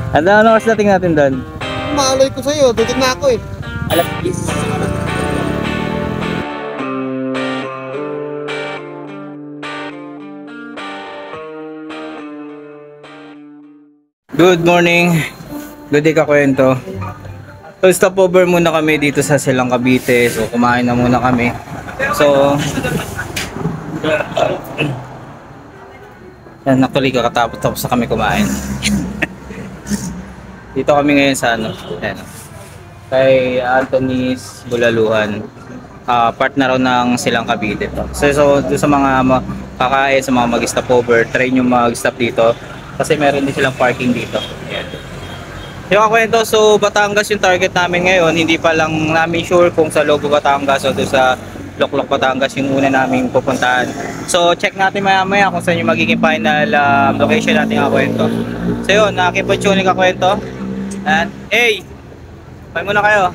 Ano oras dating natin doon? Malay ko sa'yo, dudod na ako eh. Alas 10. Good morning. Good day kakwento. So stopover muna kami dito sa Silang Cavite. So kumain na muna kami. So yan, actually kakatapos na kami kumain. Dito kami ngayon sa ano, yan, kay Anthony's Bulaluhan. Part na raw ng Silang Cavite to. So doon sa mga kakain, sa mga mag-stopover, try nyo mag-stop dito kasi meron din silang parking dito. Yan. Yung kakwento, so Batangas yung target namin ngayon. Hindi pa lang namin sure kung sa Lobo Batangas o doon sa Loklok Batangas yung una namin pupuntahan. So check natin maya maya kung saan yung magiging final location natin kakwento. So yun, nakikipag-tuning kakwento. And hey, may muna kayo.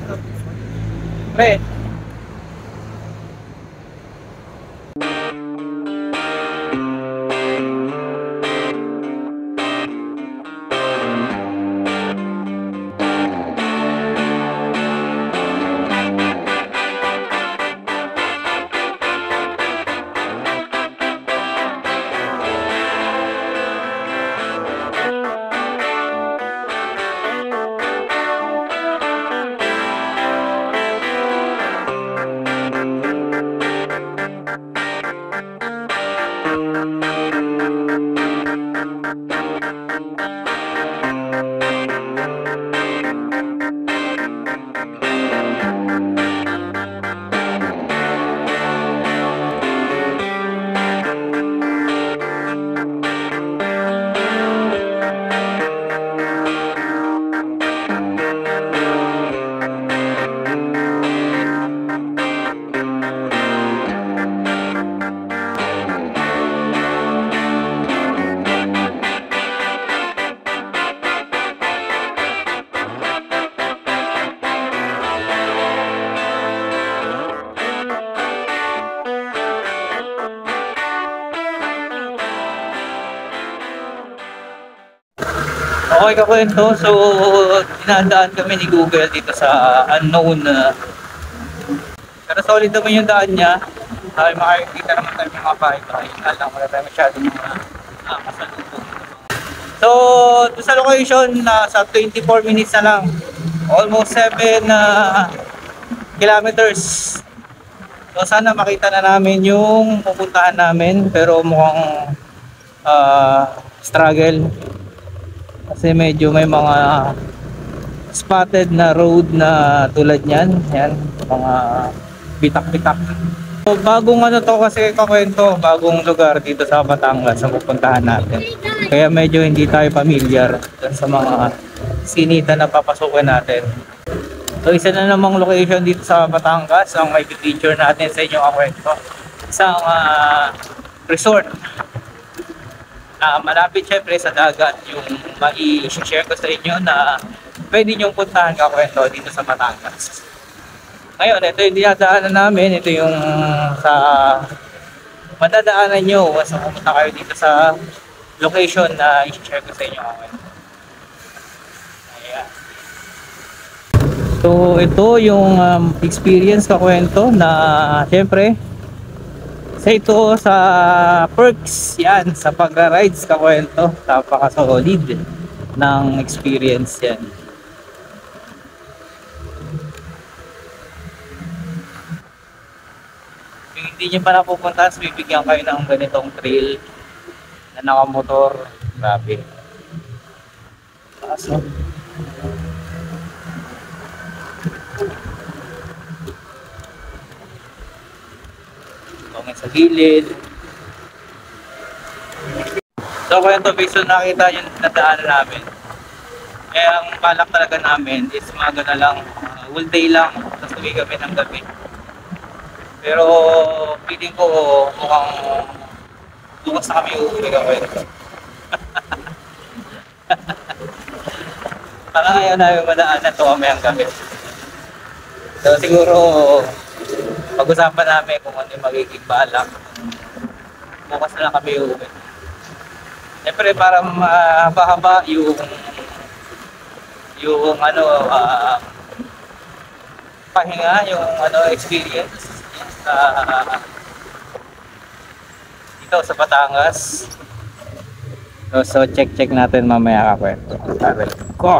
Pre. Okay kakwento, so dinadaan kami ni Google dito sa unknown. Pero solid naman yung daan niya. Makikita naman tayo mga bahay-bahay. Alam mo na tayo masyadong kasalubong. So doon sa location, sa 24 minutes na lang. Almost 7 kilometers. So sana makita na namin yung pupuntahan namin. Pero mukhang struggle. Kasi medyo may mga spotted na road na tulad niyan. Yan, mga bitak-bitak. So, bagong ano to kasi kakwento, bagong lugar dito sa Batangas ang pupuntahan natin. Kaya medyo hindi tayo familiar sa mga sinita na papasukin natin. So isa na namang location dito sa Batangas ang may feature natin sa inyong kakwento. Isang resort. Malapit syempre sa dagat yung mai-share ko sa inyo na pwede nyong puntahan kakwento dito sa Batangas. Ngayon, ito yung dinadaanan namin. Ito yung sa madadaanan nyo once pumunta kayo dito sa location na i-share ko sa inyo kakwento. Ayan. So ito yung experience kakwento na syempre ito sa perks yan sa pagra-rides kakwento, napaka-solid ng experience yan. Kung hindi nyo pa napupuntahan, bibigyan kayo ng ganitong trail na nakamotor. Grabe. Kaso sa gilid. So kwento based on nakita yung nadaanan namin. Kaya ang balak talaga namin is maga na lang, whole day lang, tapos uwi kami ng gabi. Pero feeling ko mukhang bukas na kami uuwi kwento. Parang ayaw namin madaanan ito kami ang gabi. So siguro pag-usapan namin kung ano yung magiging balak. Bukas na lang kami uuwi. Siyempre para mahaba-haba yung yung ano, pahinga, yung ano, experience sa dito sa Batangas. So check natin mamaya kakwento. Sabi ko.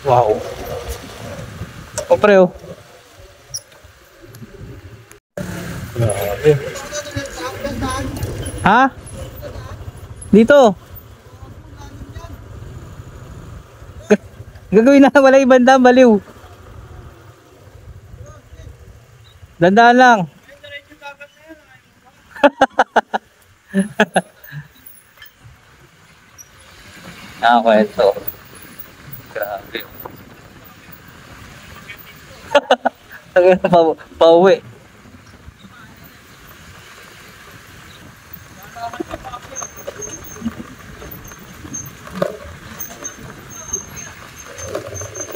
Wow. O pre, oh. Grabe. Ha? Dito. Gagawin na wala ibang daan, baliw. Dandaan lang. Nakakwento. Grabe. Pauwi.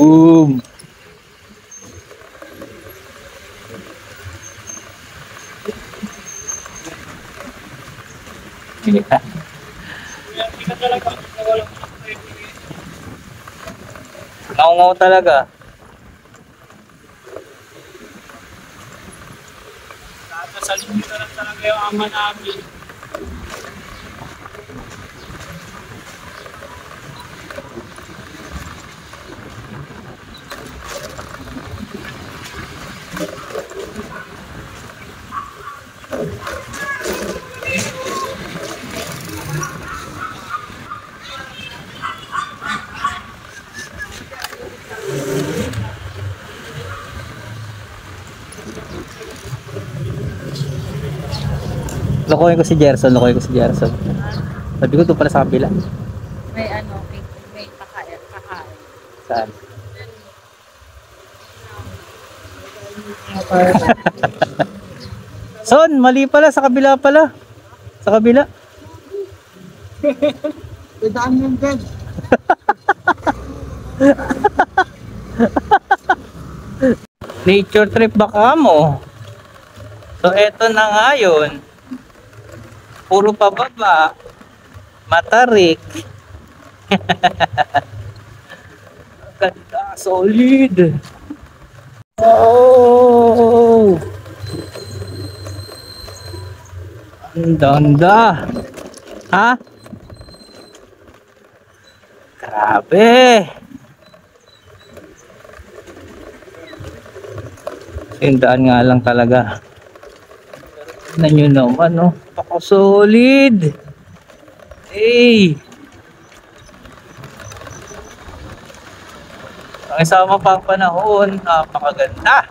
Boom. Yeah. Ngaw-ngaw talaga. Sasalin nyo na lang talaga yung ama namin. Lokohin ko si Gerson, Sabi ko ito pala sa kabila. May ano, may kakain. Saan? Son, mali pala, sa kabila pala. Sa kabila. Idaan mo dyan. Nature trip baka mo. So eto na nga yun. Puro pababa. Matarik. Ganda, solid. Oh. Ang ganda. Ha? Grabe. Sindaan nga lang talaga. Tignan nyo naman, no? Solid. Hey. Ang isama pang panahon, napakaganda.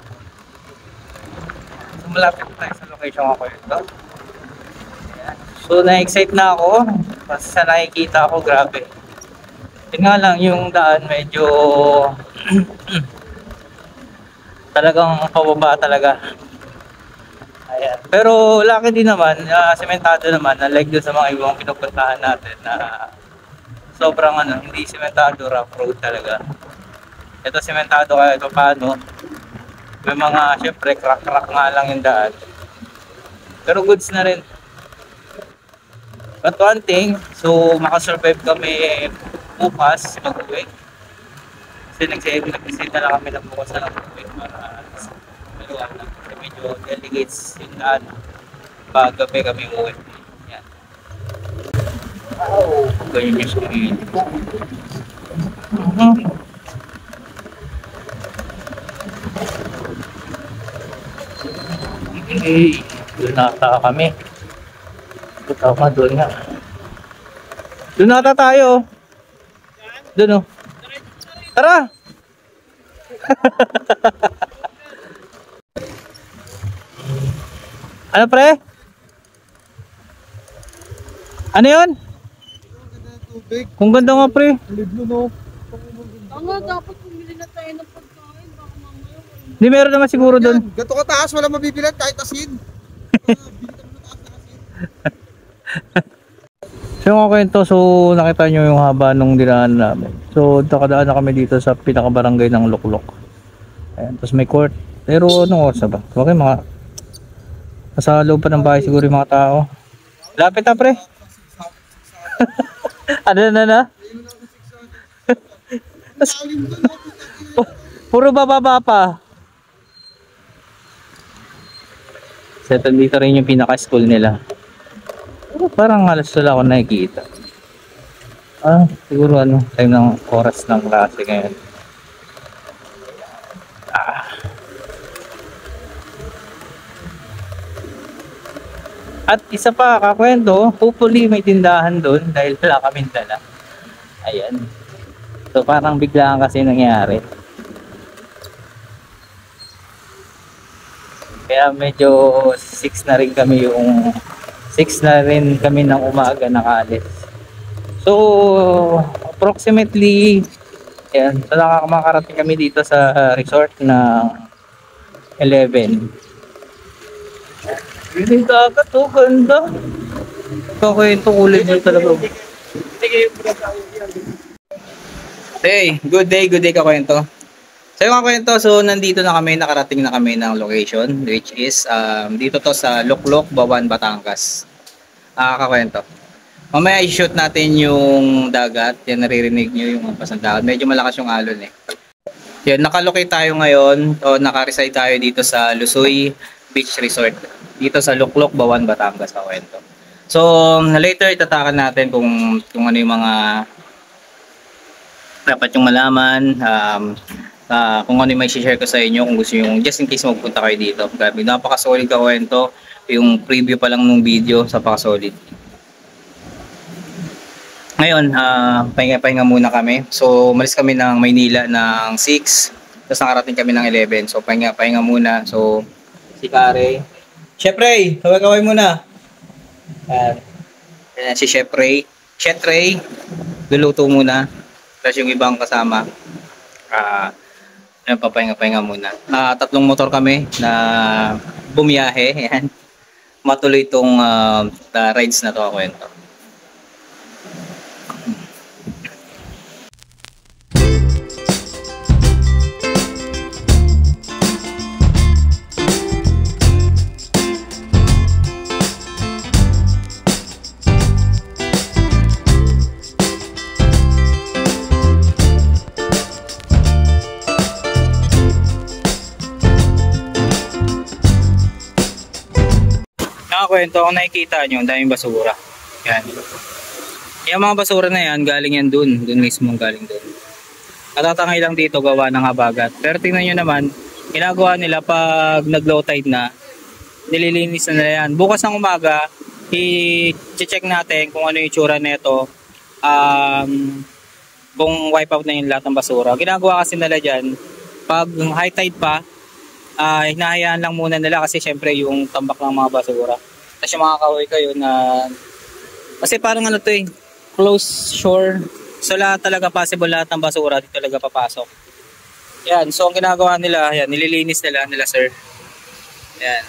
So, malapit tayo sa location ako ito. Ayan. So, na-excite na ako. Kasi sa nakikita ko, grabe. Yun nga lang, yung daan medyo talagang pababa talaga. Ayan. Pero lucky din naman, sementado naman, unlike dun sa mga ibang pinupuntahan natin na sobrang ano, hindi sementado, rough road talaga. Ito sementado kaya ito paano. May mga syempre crack nga lang yung daan. Pero goods na rin. But one thing, so makasurvive kami bukas mag-uwi. Kasi nag-decide na lang kami na bukas na lang mag-uwi para maliwanag. Kasi medyo delegates yung daan. Pag-gabi kami uwi. Yan. Wow! Ganyan yung speed. Okay, doon nata kami. Tama, doon nga. Doon nata tayo. Doon oh. Tara! Ano pre? Ano yun? Tubig. Kung ganda nga pre. Liblo, no? Nga, dapat pumili na tayo ng pagkain. Baka mamaya wala. Hindi meron naman siguro doon. Gato kataas, wala mabibilan kahit asin. So yung kwento, so nakita nyo yung haba nung dinaan namin. So nakadaan na kami dito sa pinakabarangay ng Luklok. Ayan, tapos may court. Pero anong oras na ba? Okay, mga Sa loob pa ng bahay siguro yung mga tao. Lapit na pre. Ano na? Puro bababa pa. So dito rin yung pinaka-school nila. Parang halos wala ako nakikita. Siguro time ng oras ng klase ngayon. At isa pa kakwento, hopefully may tindahan doon dahil wala kaming dala. Ayan. So parang biglaan kasi nangyari. Kaya medyo 6 na rin kami ng umaga nakaalis. So approximately ayan, so makakarating kami dito sa resort ng 11. Yung dagat ganda. Kakwento kulay niya talaga. Hey, good day kakwento. So yung kakwento, so nandito na kami, nakarating na kami ng location which is dito to sa Luklok, Bawan, Batangas. Kakwento. Mamaya i-shoot natin yung dagat. Yan, naririnig nyo yung pasang dagat. Medyo malakas yung alon eh. Yan, nakalocate tayo ngayon o nakareside tayo dito sa Lusoy Beach Resort. Dito sa Luklok, Bawan, Batangas kakwento. So later itatakan natin kung ano yung mga dapat yung malaman, kung ano yung may share ko sa inyo kung gusto yung just in case magpunta kayo dito. Grabe, napaka-solid kakwento. Yung preview pa lang ng video, napaka-solid. Ngayon, pahinga muna kami. So umalis kami ng Maynila ng 6, tapos nakarating kami ng 11. So pahinga muna. So si Kare, Chef Ray, kaway muna. Ayan si Chef Ray. Chef Ray, luluto muna. Tapos yung ibang kasama, papahinga muna. 3 motor kami na bumiyahe. Ayan. Matuloy itong rides na to kwento. Kwento, kung nakikita nyo, ang daming basura. Yan. Yung mga basura na yan, galing yan dun mismo galing dun. Natatangay lang dito gawa ng habagat. Pero tingnan nyo naman, ginagawa nila pag nag-low tide na, nililinis na nila yan. Bukas ng umaga, i-check natin kung ano yung itsura nito. Kung wipe out na yung lahat ng basura. Ginagawa kasi nila dyan, pag high tide pa, hinahayaan lang muna nila kasi syempre yung tambak ng mga basura. Tapos yung mga kahoy kayo na kasi parang close shore. So lahat talaga possible, lahat ng basura dito talaga papasok. Yan, so ang ginagawa nila, yan, nililinis nila sir. Yan.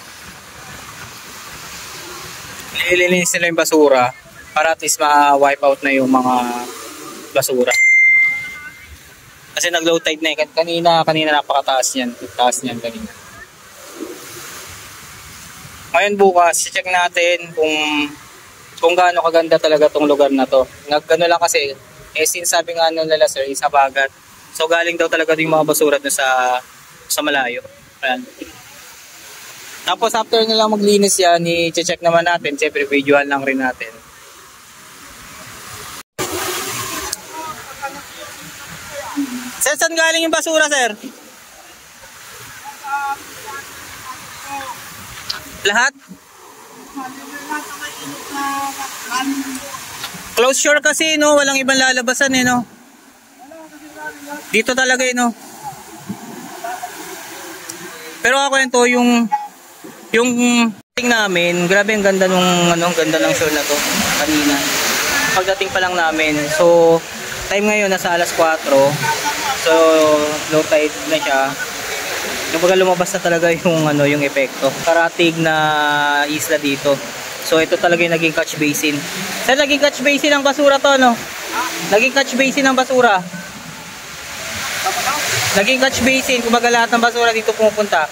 Nililinis nila yung basura para at least ma-wipe out na yung mga basura. Kasi nag-low tide na kanina napakataas niyan. Taas niyan kanina. Ngayon bukas, check natin kung gaano kaganda talaga tong lugar na to. Nagkano lang kasi, since sabi nga nila sir, is habagat. So galing daw talaga yung mga basura doon sa malayo. Ayan. Tapos after nila maglinis yan, i-check naman natin. Siyempre, videoan lang rin natin. Sir, saan galing yung basura, sir? Lahat? Close shore kasi, no? Walang ibang lalabasan, no? Dito talaga, no? Pero ako yung ting namin, grabe ang ganda ganda ng shore na to kanina. Pagdating pa lang namin. So, time ngayon nasa alas 4. So, low tide na siya. Kumbaga lumabas na talaga yung epekto. Karatig na isla dito. So, ito talaga yung naging catch basin. Sir, naging catch basin ng basura to, no? Naging catch basin ng basura. Naging catch basin. Kumbaga lahat ng basura dito pumupunta.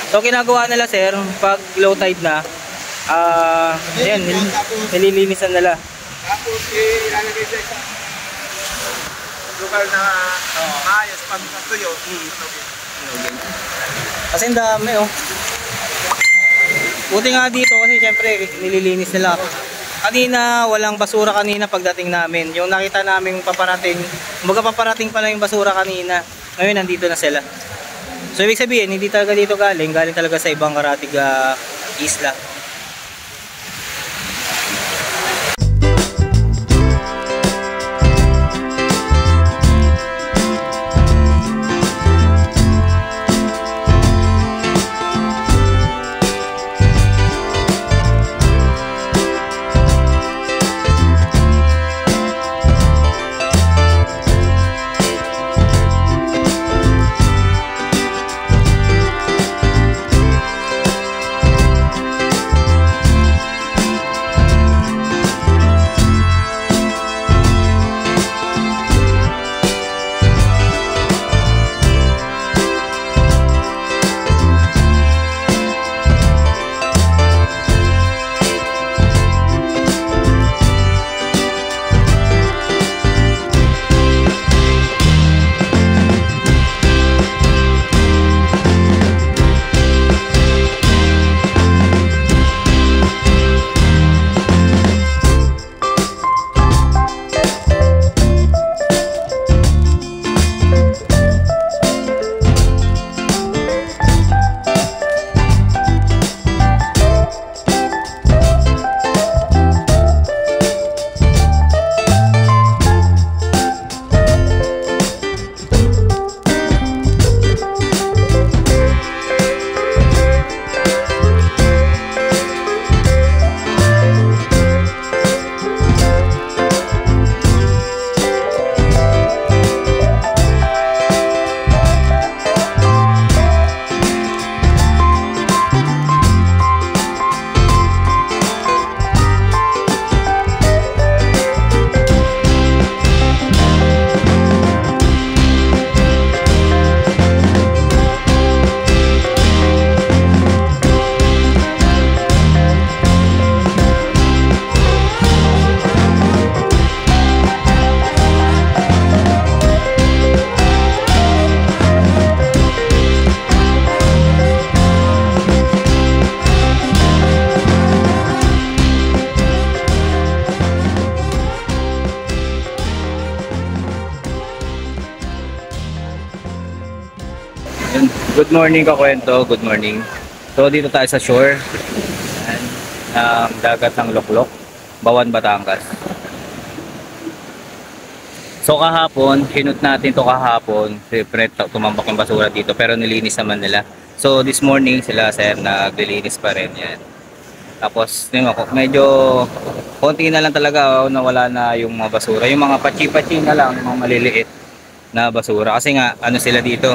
So ginagawa nila sir, pag low tide na, yan, nililinisan nila. Tapos ilalagay sa isang lugar na maayos pag natuyo. Kasi ang dami oh. Buti nga dito kasi syempre nililinis nila. Kanina walang basura kanina pagdating namin. Yung nakita namin paparating, paparating pa lang yung basura kanina. Ngayon nandito na sila. So ibig sabihin hindi talaga dito galing talaga sa ibang karatig isla. Good morning kakwento, good morning. So dito tayo sa shore. Ayan, dagat ng Luklok, Bawan, Batangas. So kahapon, hinut natin to kahapon. Siyempre tumambak yung basura dito pero nilinis naman nila. So this morning sila sir naglilinis pa rin yan. Tapos medyo konti na lang talaga nawala na yung mga basura. Yung mga pachi-pachi na lang, yung mga maliliit na basura. Kasi nga ano sila dito,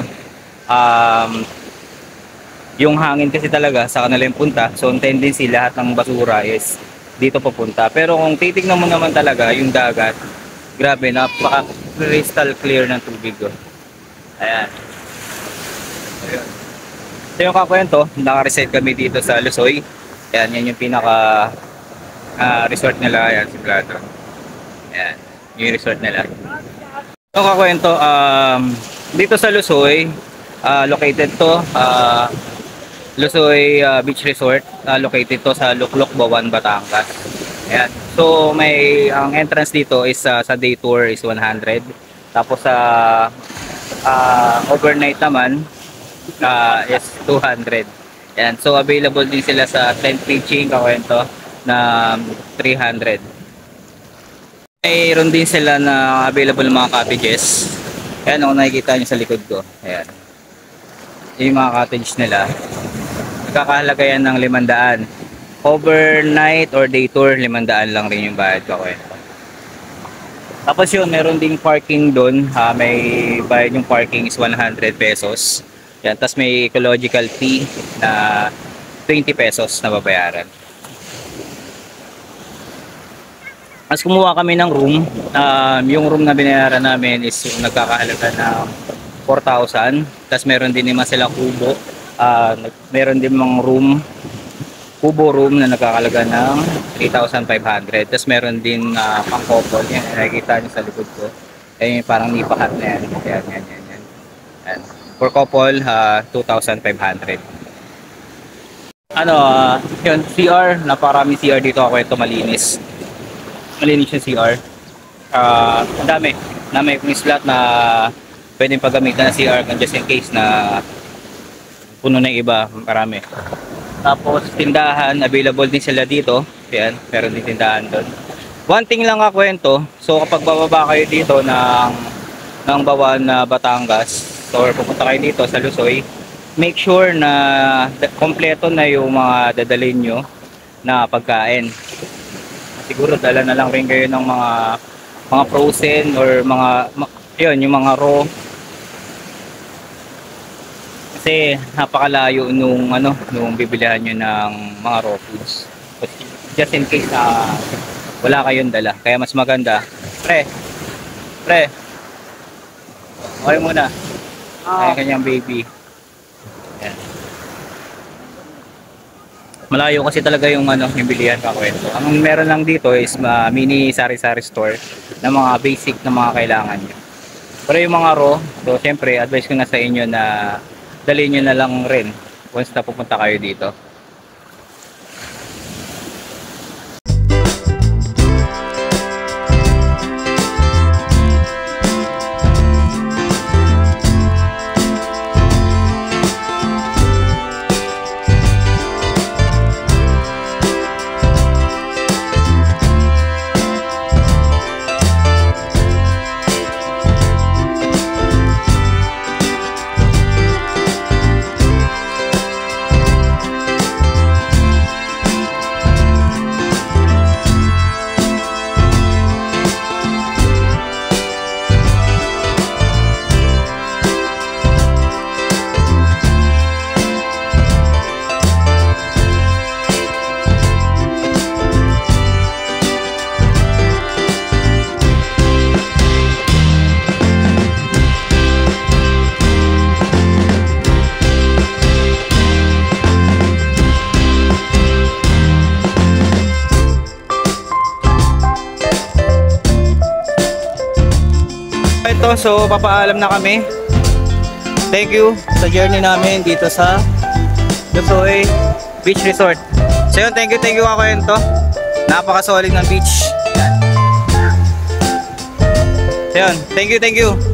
yung hangin kasi talaga sa kanila yung punta, so ang tendency lahat ng basura is dito papunta. Pero kung titignan mo naman talaga yung dagat, grabe, napaka crystal clear ng tubig. Ayan. Ayun. So yung kakwento, naka-reset kami dito sa Lusoy. Ayan, yan yung pinaka resort nila. Ayan, si Plato. Ayan, yung resort nila. So kakwento, dito sa Lusoy, located to Lusoy Beach Resort, located to sa Luklok, Bawan, Batangas. Ayan. So ang entrance dito is sa day tour is 100. Tapos sa overnight naman is 200. Ayan. So available din sila sa tent pitching kakwento na 300. Mayroon din sila na available mga cottages. Ayan, kung nakikita nyo sa likod ko. Ayan. Yung mga cottage nila. Nagkakahalaga yan ng 500. Overnight or day tour, 500 lang rin yung bayad ko. Tapos yun, meron ding parking doon. May bayad yung parking is 100 pesos. Yan, tapos may ecological fee na 20 pesos na babayaran. As kumuha kami ng room, yung room na binayaran namin is yung nagkakahalaga ng 4,000. Tapos meron din naman sila kubo, Meron din mga room, kubo room na nagkakalaga ng 3,500. Tapos meron din pang couple. Yan, nakikita nyo sa likod ko. Yan yung parang nipahat na yan. Yan. For couple, 2,500. Yun, CR. Naparami CR dito ako. Ito malinis. Malinis yung CR. Ang dami. Na may slot na pwedeng paggamitan ng CR just in case na puno na yung iba. Marami. Tapos tindahan, available din sila dito. Yan, meron din tindahan doon. One thing lang kakwento, so kapag bababa kayo dito ng Bawan na Batangas or pupunta kayo dito sa Lusoy, make sure na kompleto na yung mga dadalhin nyo na pagkain. Siguro dala na lang rin kayo ng mga frozen or yung mga raw. Kasi napakalayo nung bibilihan nyo ng mga raw foods. Just in case wala kayong dala. Kaya mas maganda. Pre. Okay muna. Kaya kanyang baby. Yan. Malayo kasi talaga yung bilihan kakwento. Ang meron lang dito is mini sari-sari store na mga basic na mga kailangan nyo. Pero yung mga raw, so syempre advice ko na sa inyo na dalhin nyo na lang rin once na pupunta kayo dito. So papaalam na kami. Thank you sa journey namin dito sa Lusoy Beach Resort. So yun, thank you kakwento. Napaka-solid ng beach. So yun, thank you.